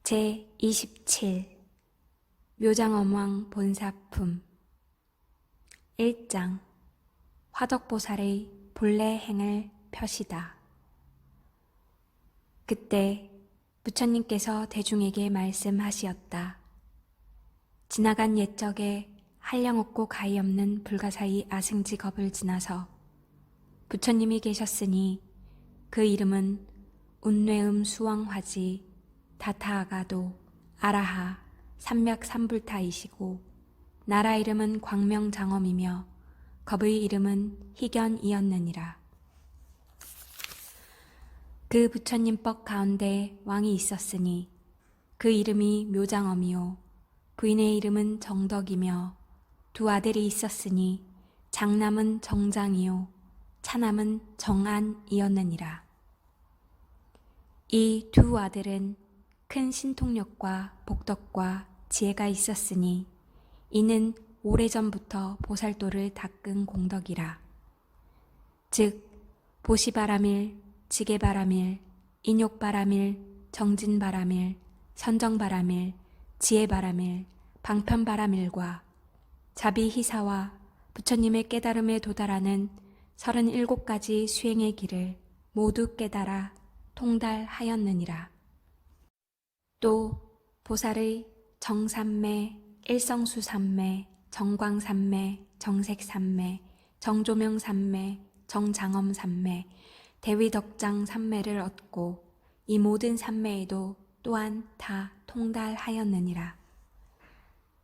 제27 묘장엄왕 본사품 1장 화덕보살의 본래 행을 펴시다. 그때 부처님께서 대중에게 말씀하시었다. 지나간 옛적에 한량없고 가히 없는 불가사의 아승지 겁을 지나서 부처님이 계셨으니 그 이름은 운뇌음 수왕화지 다타아가도 아라하 삼맥삼불타이시고 나라 이름은 광명장엄이며 겁의 이름은 희견이었느니라. 그 부처님법 가운데 왕이 있었으니 그 이름이 묘장엄이요 부인의 이름은 정덕이며 두 아들이 있었으니 장남은 정장이요 차남은 정안이었느니라. 이 두 아들은 큰 신통력과 복덕과 지혜가 있었으니 이는 오래전부터 보살도를 닦은 공덕이라. 즉 보시바라밀, 지게바라밀, 인욕바라밀, 정진바라밀, 선정바라밀, 지혜바라밀, 방편바라밀과 자비희사와 부처님의 깨달음에 도달하는 37가지 수행의 길을 모두 깨달아 통달하였느니라. 또 보살의 정삼매, 일성수삼매, 정광삼매, 정색삼매, 정조명삼매, 정장엄삼매, 대위덕장삼매를 얻고 이 모든 삼매에도 또한 다 통달하였느니라.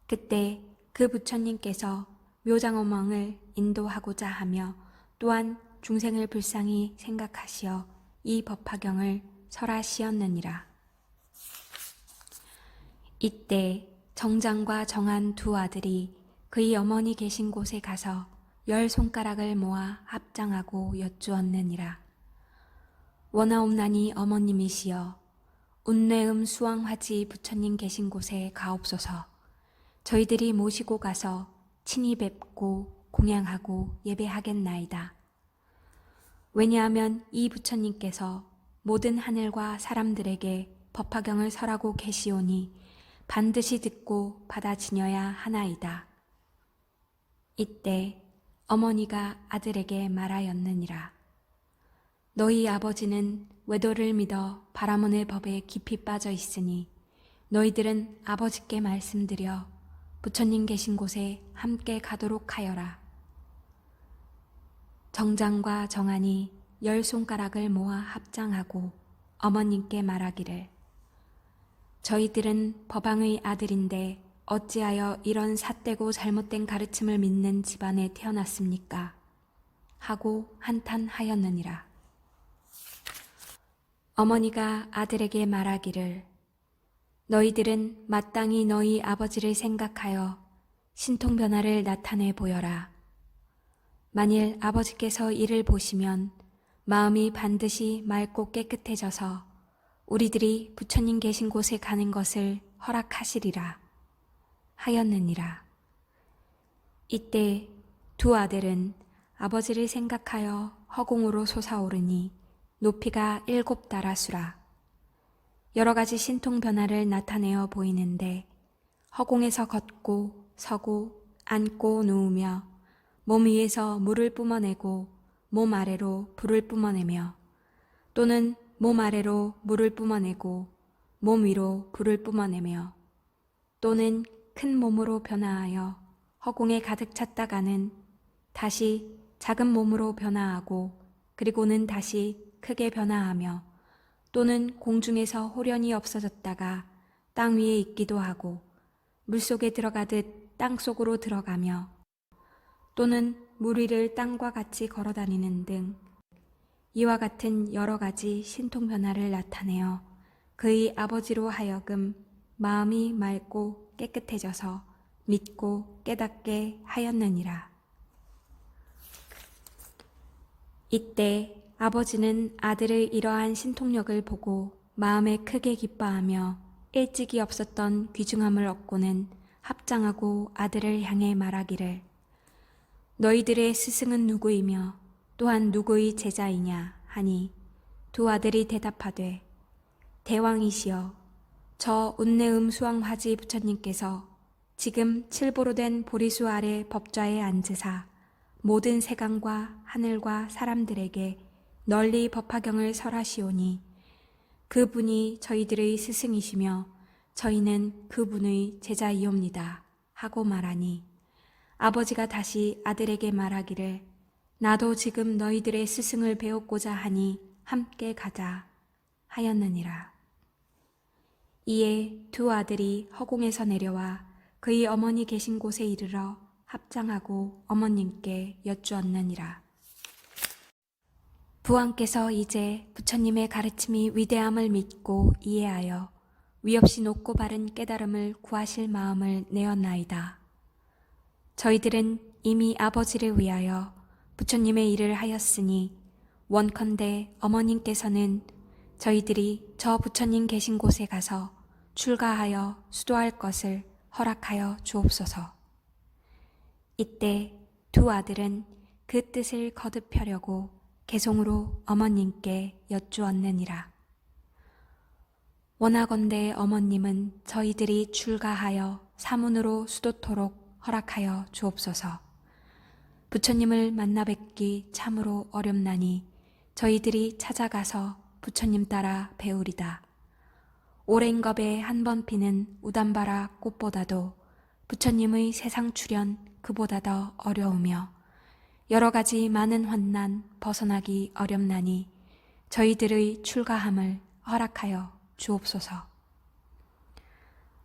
그때 그 부처님께서 묘장엄왕을 인도하고자 하며 또한 중생을 불쌍히 생각하시어 이 법화경을 설하시었느니라. 이때 정장과 정한 두 아들이 그의 어머니 계신 곳에 가서 10손가락을 모아 합장하고 여쭈었느니라. 원하옵나니 어머님이시여 운뇌음 수왕화지 부처님 계신 곳에 가옵소서. 저희들이 모시고 가서 친히 뵙고 공양하고 예배하겠나이다. 왜냐하면 이 부처님께서 모든 하늘과 사람들에게 법화경을 설하고 계시오니 반드시 듣고 받아지녀야 하나이다. 이때 어머니가 아들에게 말하였느니라. 너희 아버지는 외도를 믿어 바라문의 법에 깊이 빠져 있으니 너희들은 아버지께 말씀드려 부처님 계신 곳에 함께 가도록 하여라. 정장과 정안이 10손가락을 모아 합장하고 어머님께 말하기를 저희들은 법왕의 아들인데 어찌하여 이런 삿되고 잘못된 가르침을 믿는 집안에 태어났습니까? 하고 한탄하였느니라. 어머니가 아들에게 말하기를 너희들은 마땅히 너희 아버지를 생각하여 신통변화를 나타내 보여라. 만일 아버지께서 이를 보시면 마음이 반드시 맑고 깨끗해져서 우리들이 부처님 계신 곳에 가는 것을 허락하시리라 하였느니라. 이때 두 아들은 아버지를 생각하여 허공으로 솟아오르니 높이가 7다라수라. 여러 가지 신통 변화를 나타내어 보이는데 허공에서 걷고 서고 앉고 누우며 몸 위에서 물을 뿜어내고 몸 아래로 불을 뿜어내며 또는 몸 아래로 물을 뿜어내고 몸 위로 불을 뿜어내며 또는 큰 몸으로 변화하여 허공에 가득 찼다가는 다시 작은 몸으로 변화하고 그리고는 다시 크게 변화하며 또는 공중에서 홀연히 없어졌다가 땅 위에 있기도 하고 물속에 들어가듯 땅속으로 들어가며 또는 물 위를 땅과 같이 걸어다니는 등 이와 같은 여러 가지 신통 변화를 나타내어 그의 아버지로 하여금 마음이 맑고 깨끗해져서 믿고 깨닫게 하였느니라. 이때 아버지는 아들의 이러한 신통력을 보고 마음에 크게 기뻐하며 일찍이 없었던 귀중함을 얻고는 합장하고 아들을 향해 말하기를 너희들의 스승은 누구이며 또한 누구의 제자이냐 하니 두 아들이 대답하되 대왕이시여 저 운내음 수왕화지 부처님께서 지금 칠보로 된 보리수 아래 법좌에 앉으사 모든 세간과 하늘과 사람들에게 널리 법화경을 설하시오니 그분이 저희들의 스승이시며 저희는 그분의 제자이옵니다 하고 말하니 아버지가 다시 아들에게 말하기를 나도 지금 너희들의 스승을 배웠고자 하니 함께 가자 하였느니라. 이에 두 아들이 허공에서 내려와 그의 어머니 계신 곳에 이르러 합장하고 어머님께 여쭈었느니라. 부왕께서 이제 부처님의 가르침이 위대함을 믿고 이해하여 위없이 높고 바른 깨달음을 구하실 마음을 내었나이다. 저희들은 이미 아버지를 위하여 부처님의 일을 하였으니 원컨대 어머님께서는 저희들이 저 부처님 계신 곳에 가서 출가하여 수도할 것을 허락하여 주옵소서. 이때 두 아들은 그 뜻을 거듭하려고 개송으로 어머님께 여쭈었느니라. 원하건대 어머님은 저희들이 출가하여 사문으로 수도토록 허락하여 주옵소서. 부처님을 만나 뵙기 참으로 어렵나니 저희들이 찾아가서 부처님 따라 배우리다. 오랜 겁에 한 번 피는 우담바라 꽃보다도 부처님의 세상 출현 그보다 더 어려우며 여러 가지 많은 환난 벗어나기 어렵나니 저희들의 출가함을 허락하여 주옵소서.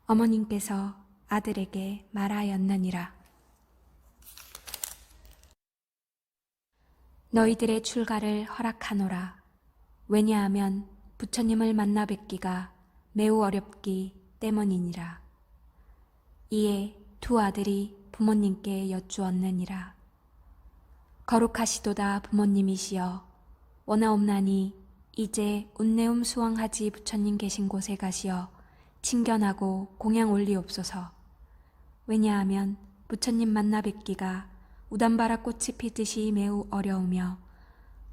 어머님께서 아들에게 말하였느니라. 너희들의 출가를 허락하노라. 왜냐하면 부처님을 만나 뵙기가 매우 어렵기 때문이니라. 이에 두 아들이 부모님께 여쭈었느니라. 거룩하시도다 부모님이시여, 원하옵나니 이제 운내움 수왕하지 부처님 계신 곳에 가시어 친견하고 공양 올리옵소서. 왜냐하면 부처님 만나 뵙기가 우담바라 꽃이 피듯이 매우 어려우며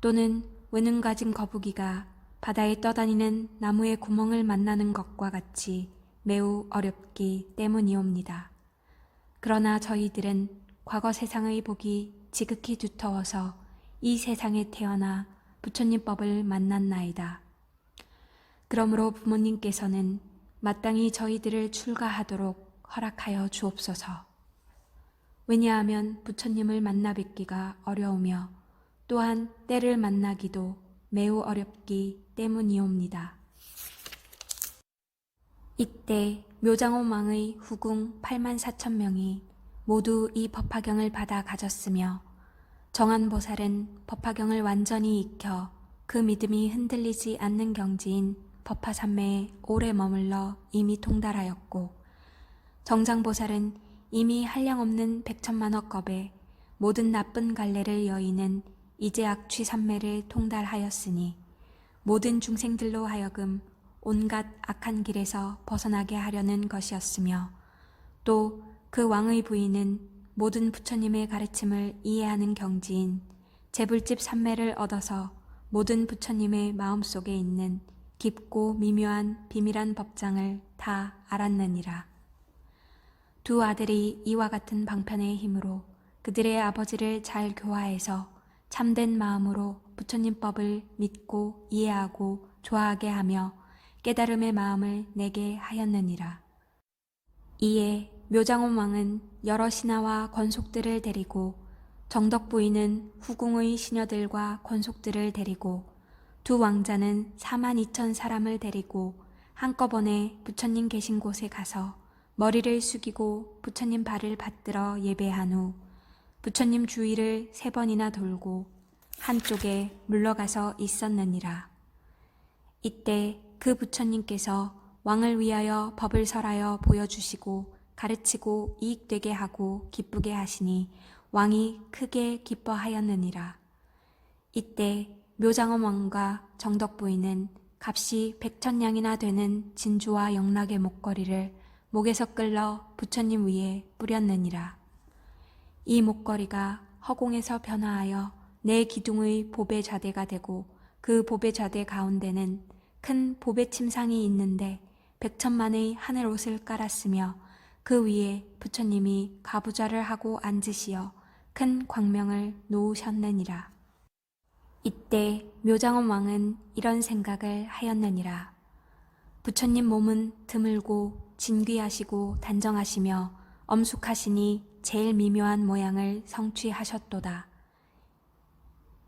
또는 외눈 가진 거북이가 바다에 떠다니는 나무의 구멍을 만나는 것과 같이 매우 어렵기 때문이옵니다. 그러나 저희들은 과거 세상의 복이 지극히 두터워서 이 세상에 태어나 부처님 법을 만났나이다. 그러므로 부모님께서는 마땅히 저희들을 출가하도록 허락하여 주옵소서. 왜냐하면 부처님을 만나 뵙기가 어려우며 또한 때를 만나기도 매우 어렵기 때문이옵니다. 이때 묘장원 왕의 후궁 84,000명이 모두 이 법화경을 받아 가졌으며 정안보살은 법화경을 완전히 익혀 그 믿음이 흔들리지 않는 경지인 법화산매에 오래 머물러 이미 통달하였고 정장보살은 이미 한량없는 100천만억 겁에 모든 나쁜 갈래를 여의는 이제 악취산매를 통달하였으니 모든 중생들로 하여금 온갖 악한 길에서 벗어나게 하려는 것이었으며 또 그 왕의 부인은 모든 부처님의 가르침을 이해하는 경지인 재불집 산매를 얻어서 모든 부처님의 마음속에 있는 깊고 미묘한 비밀한 법장을 다 알았느니라. 두 아들이 이와 같은 방편의 힘으로 그들의 아버지를 잘 교화해서 참된 마음으로 부처님 법을 믿고 이해하고 좋아하게 하며 깨달음의 마음을 내게 하였느니라. 이에 묘장원 왕은 여러 신하와 권속들을 데리고 정덕 부인은 후궁의 시녀들과 권속들을 데리고 두 왕자는 42,000 사람을 데리고 한꺼번에 부처님 계신 곳에 가서 머리를 숙이고 부처님 발을 받들어 예배한 후 부처님 주위를 3번이나 돌고 한쪽에 물러가서 있었느니라. 이때 그 부처님께서 왕을 위하여 법을 설하여 보여주시고 가르치고 이익되게 하고 기쁘게 하시니 왕이 크게 기뻐하였느니라. 이때 묘장원 왕과 정덕 부인은 값이 100,000냥이나 되는 진주와 영락의 목걸이를 목에서 끌러 부처님 위에 뿌렸느니라. 이 목걸이가 허공에서 변화하여 네 기둥의 보배 좌대가 되고 그 보배 좌대 가운데는 큰 보배 침상이 있는데 백천만의 하늘 옷을 깔았으며 그 위에 부처님이 가부좌를 하고 앉으시어 큰 광명을 놓으셨느니라. 이때 묘장원 왕은 이런 생각을 하였느니라. 부처님 몸은 드물고 진귀하시고 단정하시며 엄숙하시니 제일 미묘한 모양을 성취하셨도다.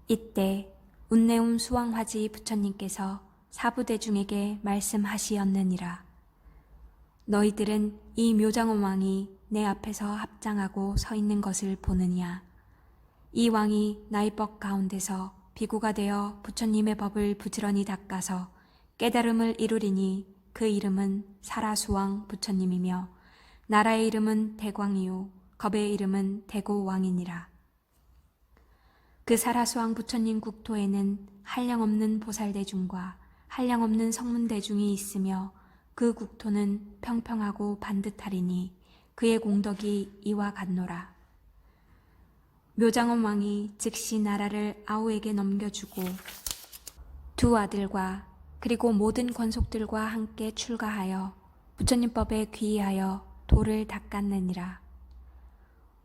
이때 운내움 수왕화지 부처님께서 사부대중에게 말씀하시었느니라. 너희들은 이 묘장원 왕이 내 앞에서 합장하고 서 있는 것을 보느냐. 이 왕이 나이법 가운데서 비구가 되어 부처님의 법을 부지런히 닦아서 깨달음을 이루리니 그 이름은 사라수왕 부처님이며 나라의 이름은 대광이요 겁의 이름은 대고왕이니라. 그 사라수왕 부처님 국토에는 한량없는 보살대중과 한량없는 성문대중이 있으며 그 국토는 평평하고 반듯하리니 그의 공덕이 이와 같노라. 묘장원 왕이 즉시 나라를 아우에게 넘겨주고 두 아들과 그리고 모든 권속들과 함께 출가하여 부처님법에 귀의하여 도를 닦았느니라.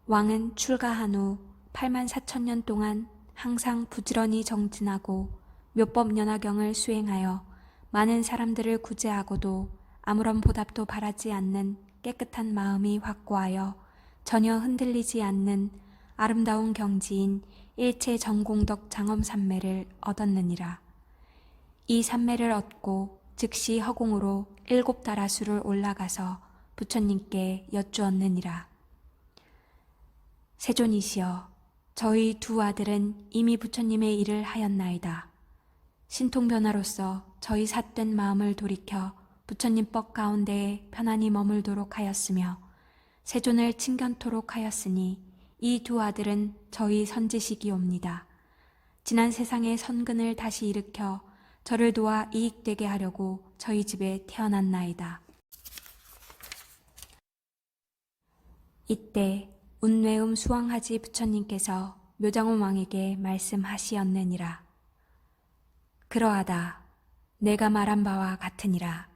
왕은 출가한 후 84,000년 동안 항상 부지런히 정진하고 묘법연화경을 수행하여 많은 사람들을 구제하고도 아무런 보답도 바라지 않는 깨끗한 마음이 확고하여 전혀 흔들리지 않는 아름다운 경지인 일체 전공덕 장엄산매를 얻었느니라. 이 산매를 얻고 즉시 허공으로 7다라수를 올라가서 부처님께 여쭈었느니라. 세존이시여, 저희 두 아들은 이미 부처님의 일을 하였나이다. 신통변화로서 저희 삿된 마음을 돌이켜 부처님 법 가운데에 편안히 머물도록 하였으며 세존을 친견토록 하였으니 이 두 아들은 저희 선지식이옵니다. 지난 세상의 선근을 다시 일으켜 저를 도와 이익되게 하려고 저희 집에 태어났나이다. 이때 운뇌음 수왕하지 부처님께서 묘장원 왕에게 말씀하시었느니라. 그러하다. 내가 말한 바와 같으니라.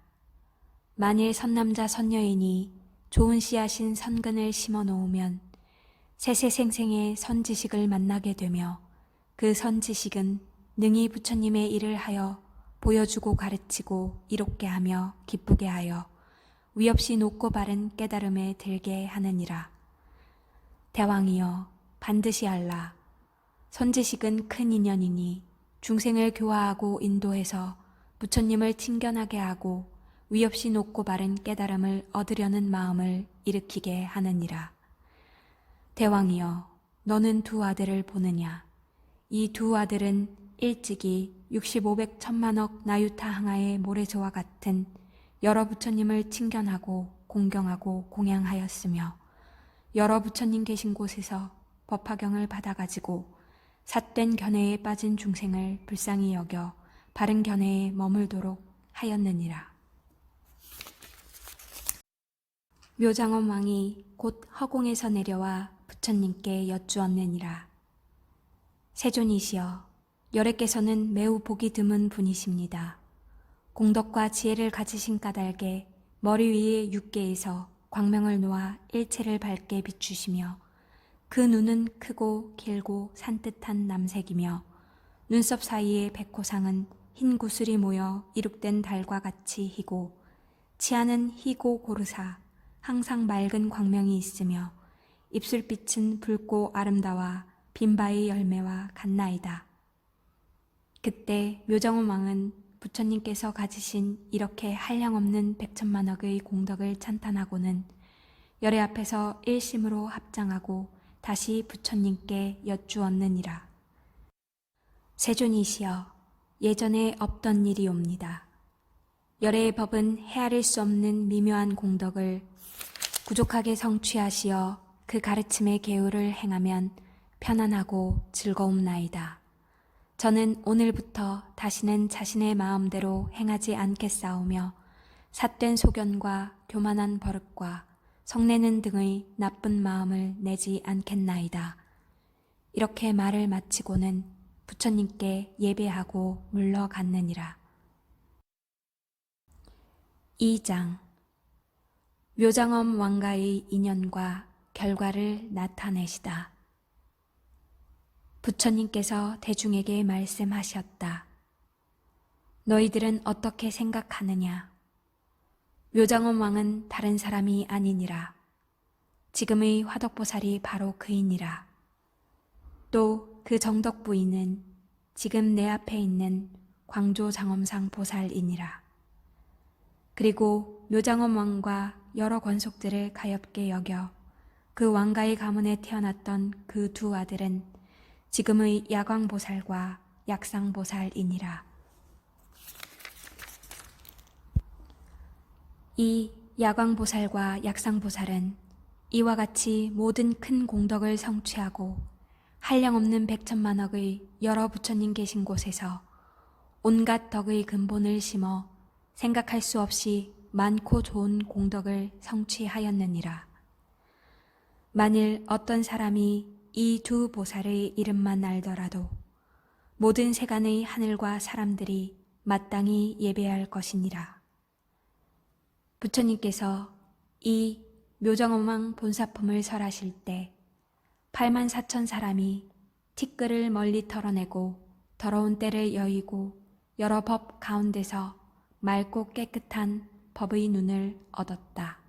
만일 선남자 선여인이 좋은 씨앗인 선근을 심어 놓으면 세세생생의 선지식을 만나게 되며 그 선지식은 능히 부처님의 일을 하여 보여주고 가르치고 이롭게 하며 기쁘게 하여 위 없이 높고 바른 깨달음에 들게 하느니라. 대왕이여, 반드시 알라. 선지식은 큰 인연이니 중생을 교화하고 인도해서 부처님을 친견하게 하고 위 없이 높고 바른 깨달음을 얻으려는 마음을 일으키게 하느니라. 대왕이여, 너는 두 아들을 보느냐. 이 두 아들은 일찍이 65백 천만억 나유타 항하의 모래저와 같은 여러 부처님을 친견하고 공경하고 공양하였으며 여러 부처님 계신 곳에서 법화경을 받아가지고 삿된 견해에 빠진 중생을 불쌍히 여겨 바른 견해에 머물도록 하였느니라. 묘장원 왕이 곧 허공에서 내려와 부처님께 여쭈었느니라. 세존이시여, 열애께서는 매우 복이 드문 분이십니다. 공덕과 지혜를 가지신 까닭에 머리 위에 육계에서 광명을 놓아 일체를 밝게 비추시며 그 눈은 크고 길고 산뜻한 남색이며 눈썹 사이의 백호상은 흰 구슬이 모여 이룩된 달과 같이 희고 치아는 희고 고르사 항상 맑은 광명이 있으며 입술빛은 붉고 아름다워 빈바의 열매와 같나이다. 그때 묘장원 왕은 부처님께서 가지신 이렇게 한량없는 백천만억의 공덕을 찬탄하고는 열애 앞에서 일심으로 합장하고 다시 부처님께 여쭈었느니라. 세존이시여, 예전에 없던 일이옵니다. 열애의 법은 헤아릴 수 없는 미묘한 공덕을 부족하게 성취하시어 그 가르침의 계율을 행하면 편안하고 즐거움나이다. 저는 오늘부터 다시는 자신의 마음대로 행하지 않겠사오며 삿된 소견과 교만한 버릇과 성내는 등의 나쁜 마음을 내지 않겠나이다. 이렇게 말을 마치고는 부처님께 예배하고 물러갔느니라. 2장 묘장엄 왕가의 인연과 결과를 나타내시다. 부처님께서 대중에게 말씀하셨다. 너희들은 어떻게 생각하느냐? 묘장엄 왕은 다른 사람이 아니니라. 지금의 화덕보살이 바로 그이니라. 또 그 정덕부인은 지금 내 앞에 있는 광조장엄상 보살이니라. 그리고 묘장엄 왕과 여러 권속들을 가엾게 여겨 그 왕가의 가문에 태어났던 그 두 아들은 지금의 야광보살과 약상보살이니라. 이 야광보살과 약상보살은 이와 같이 모든 큰 공덕을 성취하고 한량없는 백천만억의 여러 부처님 계신 곳에서 온갖 덕의 근본을 심어 생각할 수 없이 많고 좋은 공덕을 성취하였느니라. 만일 어떤 사람이 이 두 보살의 이름만 알더라도 모든 세간의 하늘과 사람들이 마땅히 예배할 것이니라. 부처님께서 이 묘정엄왕 본사품을 설하실 때 84,000 사람이 티끌을 멀리 털어내고 더러운 때를 여의고 여러 법 가운데서 맑고 깨끗한 법의 눈을 얻었다.